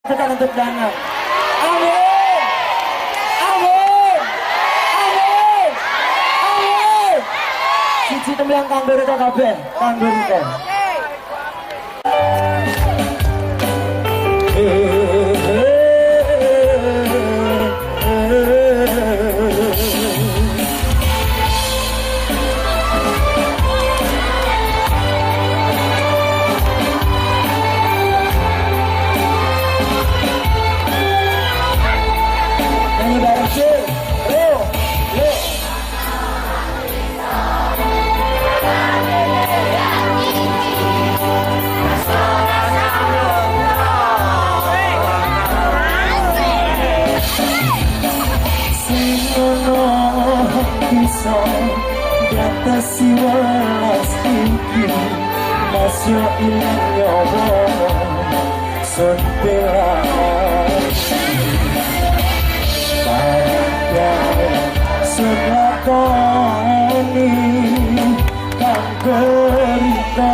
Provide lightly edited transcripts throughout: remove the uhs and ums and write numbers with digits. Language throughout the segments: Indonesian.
Tekan untuk dana. Amin. Amin. Amin. Amin. Siji tembiang kanggo rita kabeh, kanggo rita. Batasi walas iki masyo ilang nyobo sun pelan barang sun lakoni kang berita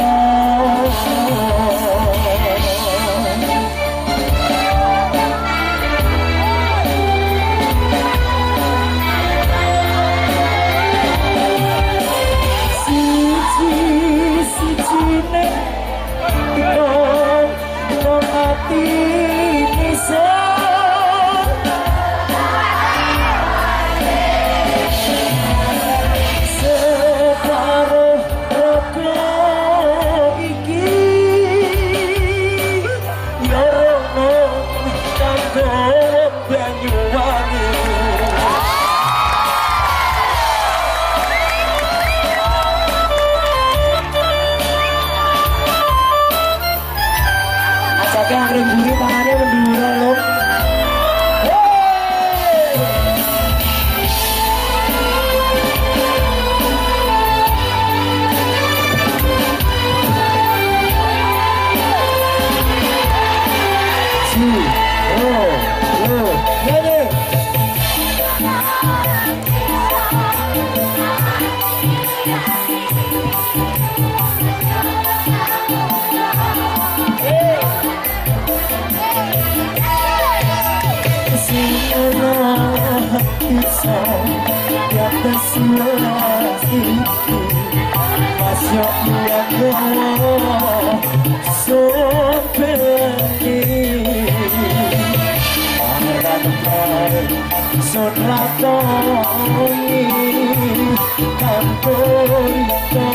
Yang remburi tangannya mendura loh. Batasi walas iki masyo ilang nyobo sun pelan sun lakoni kang berita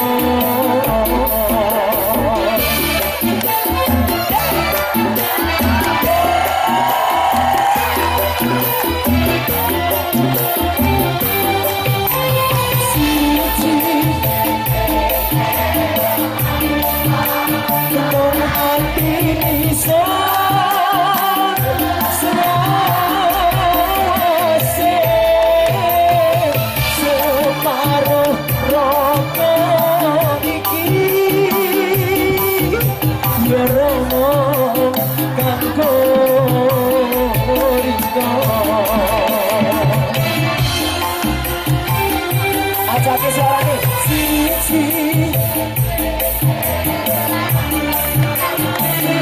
Ajake suarane siji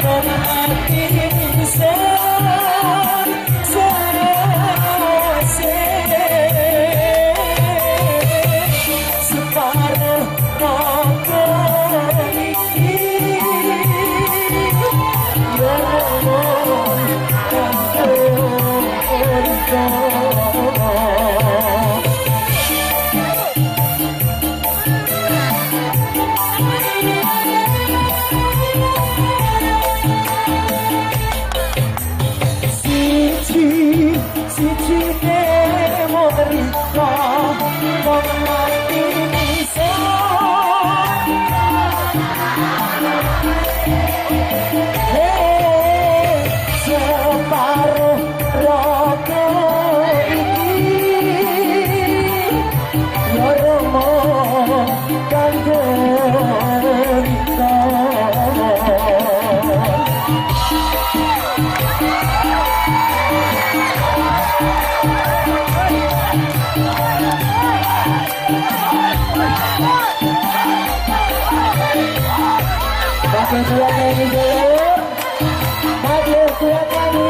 nona ati insan sarase separuh monggo iki ngomong kanggo orika Pakai buat ini dulu. kuat lagi.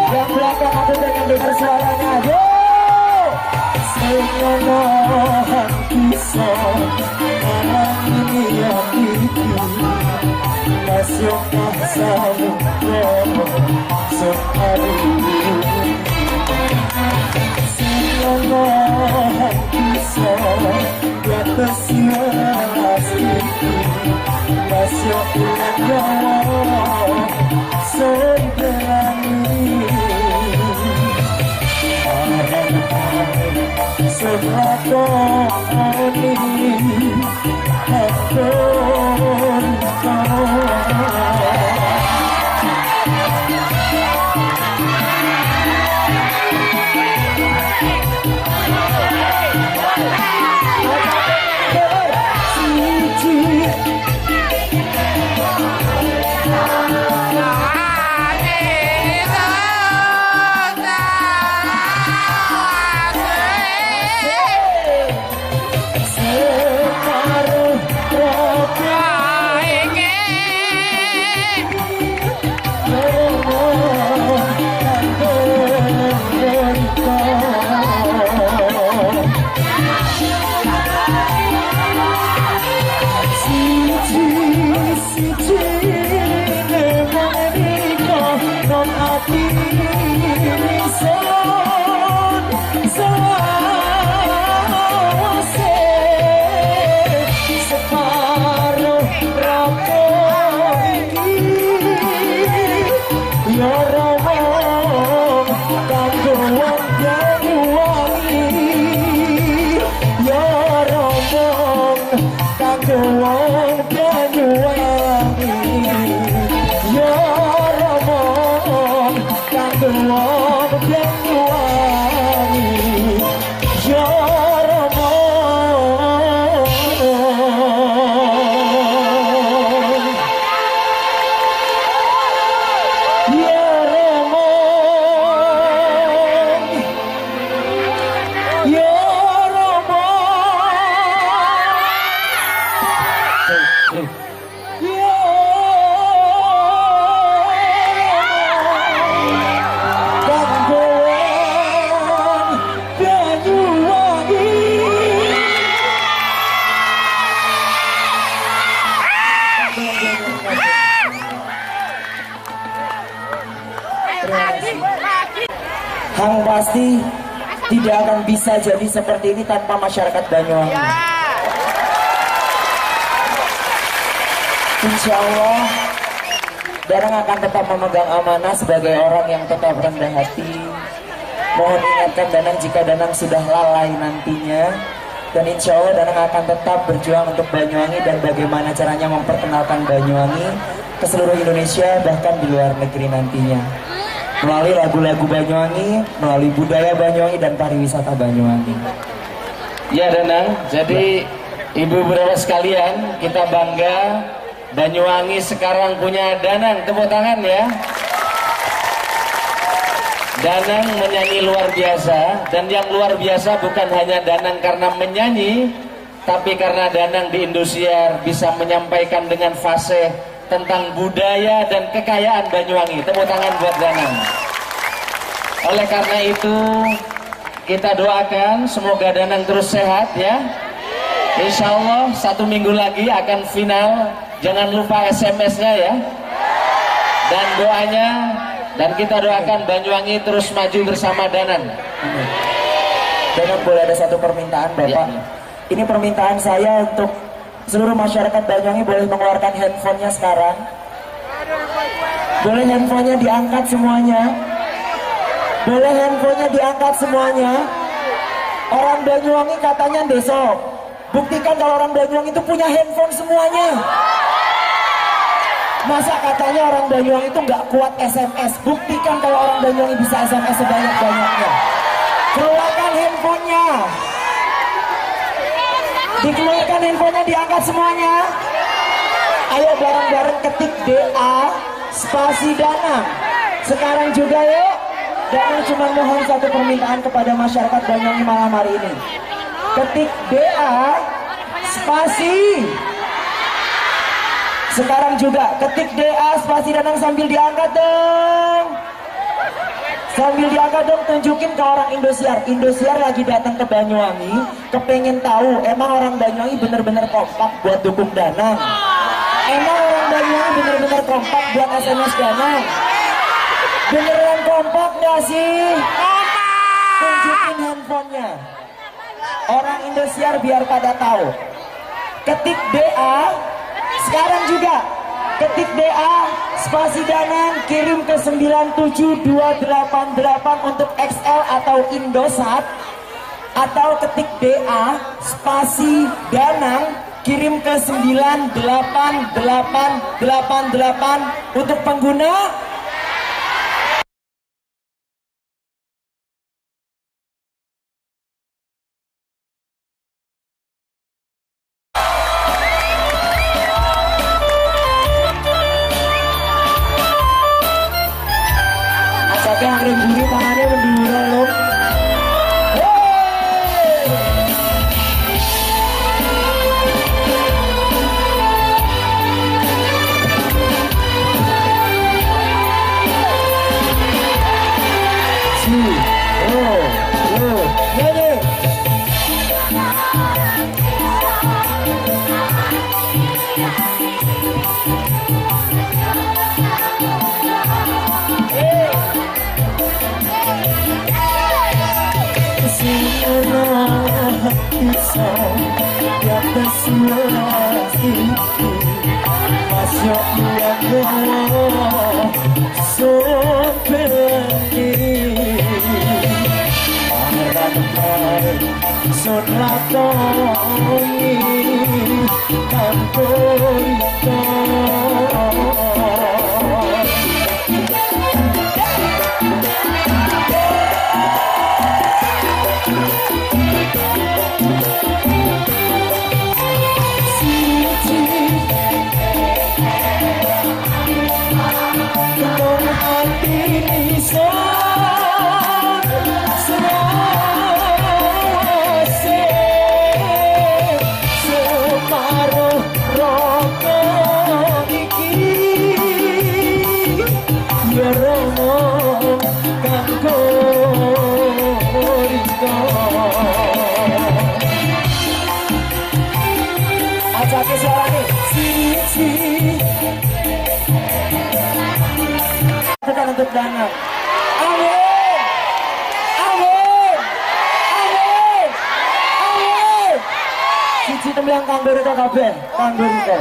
Yang belakang aku pengen dengar suaranya. Yo, Sengono bisa malam ini hati masuk selalu sehari. Sengono bisa di atas itu masuk nyawa seberani. Seberapa ini aku Hang pasti tidak akan bisa jadi seperti ini tanpa masyarakat Banyuwangi. Insya Allah Danang akan tetap memegang amanah sebagai orang yang tetap rendah hati. Mohon ingatkan Danang jika Danang sudah lalai nantinya. Dan insya Allah Danang akan tetap berjuang untuk Banyuwangi dan bagaimana caranya memperkenalkan Banyuwangi ke seluruh Indonesia bahkan di luar negeri nantinya. Melalui lagu-lagu Banyuwangi, melalui budaya Banyuwangi dan pariwisata Banyuwangi. Ya Danang, jadi ibu-ibu sekalian, kita bangga Banyuwangi sekarang punya Danang. Tepuk tangan ya. Danang menyanyi luar biasa, dan yang luar biasa bukan hanya Danang karena menyanyi, tapi karena Danang di Indosiar bisa menyampaikan dengan fasih tentang budaya dan kekayaan Banyuwangi. Tepuk tangan buat Danang. Oleh karena itu kita doakan semoga Danang terus sehat ya. Insya Allah 1 minggu lagi akan final. Jangan lupa SMS-nya ya. Dan doanya, dan kita doakan Banyuwangi terus maju bersama Danang. Danang boleh ada satu permintaan Bapak ya. Ini permintaan saya untuk seluruh masyarakat Banyuwangi, boleh mengeluarkan handphonenya sekarang. Boleh handphonenya diangkat semuanya. Boleh handphonenya diangkat semuanya. Orang Banyuwangi katanya besok. Buktikan kalau orang Banyuwangi itu punya handphone semuanya. Masa katanya orang Banyuwangi itu nggak kuat SMS. Buktikan kalau orang Banyuwangi bisa SMS sebanyak-banyaknya. Keluarkan handphonenya. Dikeluarkan handphonenya, diangkat semuanya. Ayo bareng-bareng ketik DA spasi Danang. Sekarang juga yuk. Danang cuma mohon satu permintaan kepada masyarakat Banyuwangi malam hari ini. Ketik DA spasi. Sekarang juga ketik DA spasi Danang sambil diangkat dong. Sambil diangkat dong, tunjukin ke orang Indosiar. Indosiar lagi datang ke Banyuwangi, kepengen tahu emang orang Banyuwangi bener-bener kompak buat dukung Danang. Emang orang Banyuwangi bener-bener kompak buat SMS Danang. Beneran kompak gak sih? Tunjukin handphonenya. Orang Indosiar biar pada tahu. Ketik DA. Sekarang juga ketik DA spasi Danang, kirim ke 97288 untuk XL atau Indosat, atau ketik DA spasi Danang, kirim ke 98888 untuk pengguna yang remburi tangannya mendura loh. Ajak suara nih, bukan untuk Danang. Amin, amin, amin, amin. Cici tembiang kanggur itu kabeh, kanggur itu.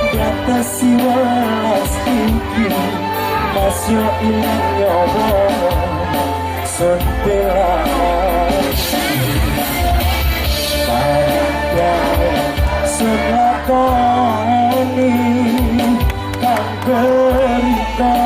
Batasi walas iki masih ilang nyoba sun pelan pada sun lakoni kang berita.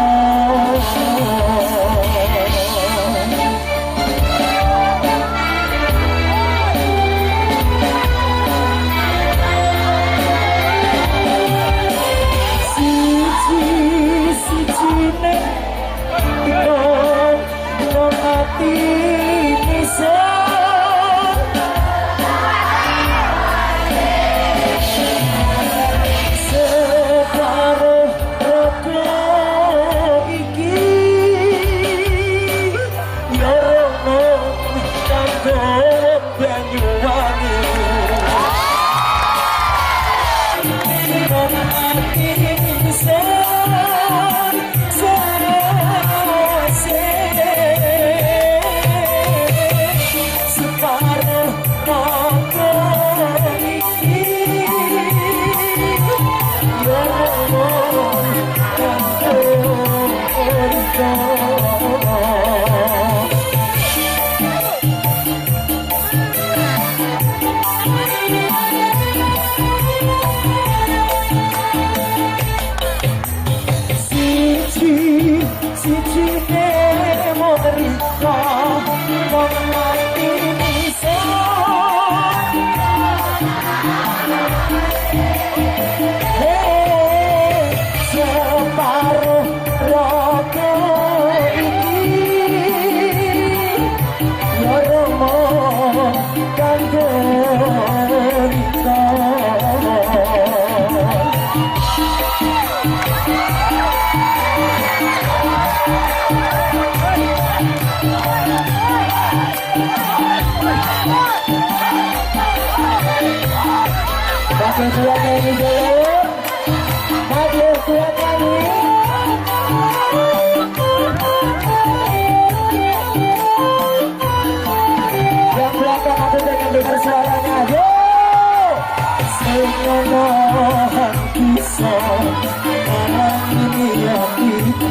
Siji mereka menanti bisa separuh rogo ini ya romo kanggo rika. Pakai kuat nyanyi dulu, pakai kuat nyanyi. Yang belakang aku pengen dengar suaranya, yo. Semoga bisa malam ini yang itu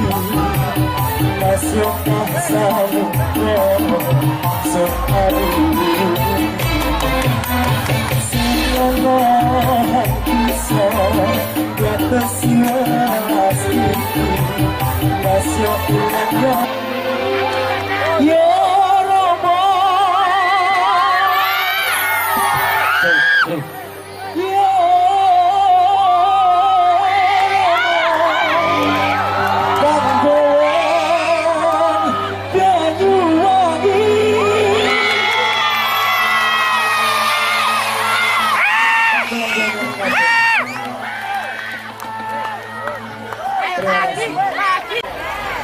masuk selalu sehari. Semoga bisa di atas itu masuk ilangnya. Ya Romo, ya Bangkuan Banyuwangi.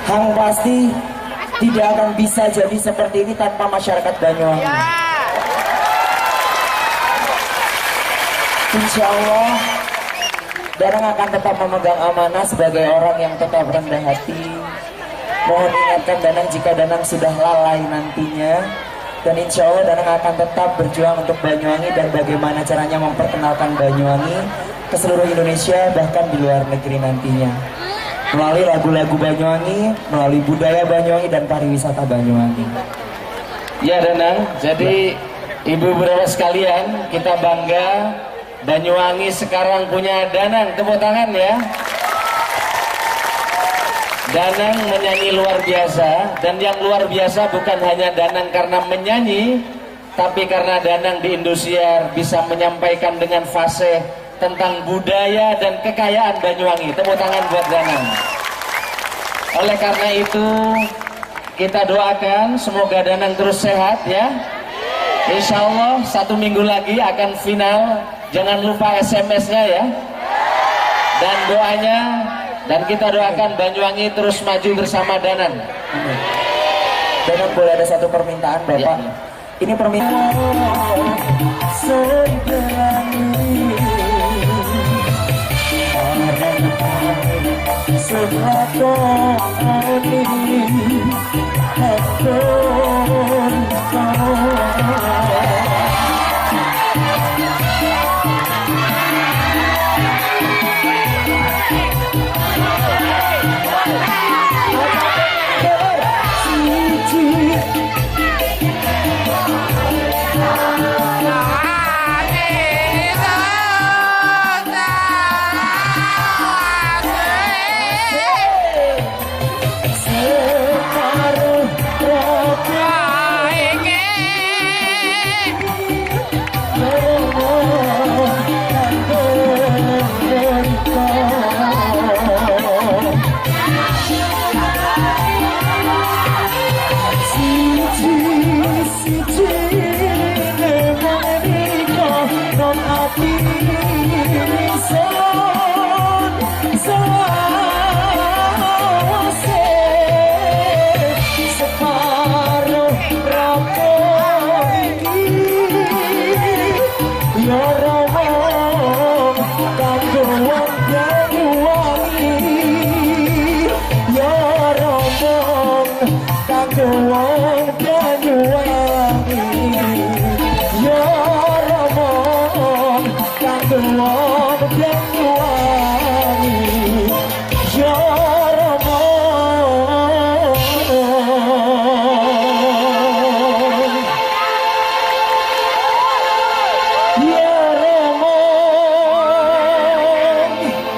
Hang pasti tidak akan bisa jadi seperti ini tanpa masyarakat Banyuwangi. Insya Allah Danang akan tetap memegang amanah sebagai orang yang tetap rendah hati. Mohon ingatkan Danang jika Danang sudah lalai nantinya. Dan insya Allah Danang akan tetap berjuang untuk Banyuwangi dan bagaimana caranya memperkenalkan Banyuwangi ke seluruh Indonesia bahkan di luar negeri nantinya. Melalui lagu-lagu Banyuwangi, melalui budaya Banyuwangi dan pariwisata Banyuwangi. Ya Danang, jadi ibu-ibu sekalian, kita bangga Banyuwangi sekarang punya Danang. Tepuk tangan ya. Danang menyanyi luar biasa, dan yang luar biasa bukan hanya Danang karena menyanyi, tapi karena Danang di Indosiar bisa menyampaikan dengan fasih tentang budaya dan kekayaan Banyuwangi. Tepuk tangan buat Danang. Oleh karena itu kita doakan semoga Danang terus sehat ya. Insya Allah 1 minggu lagi akan final. Jangan lupa SMS-nya ya. Dan doanya, dan kita doakan Banyuwangi terus maju bersama Danang. Danang boleh ada satu permintaan Bapak ya. Ini permintaan Go on.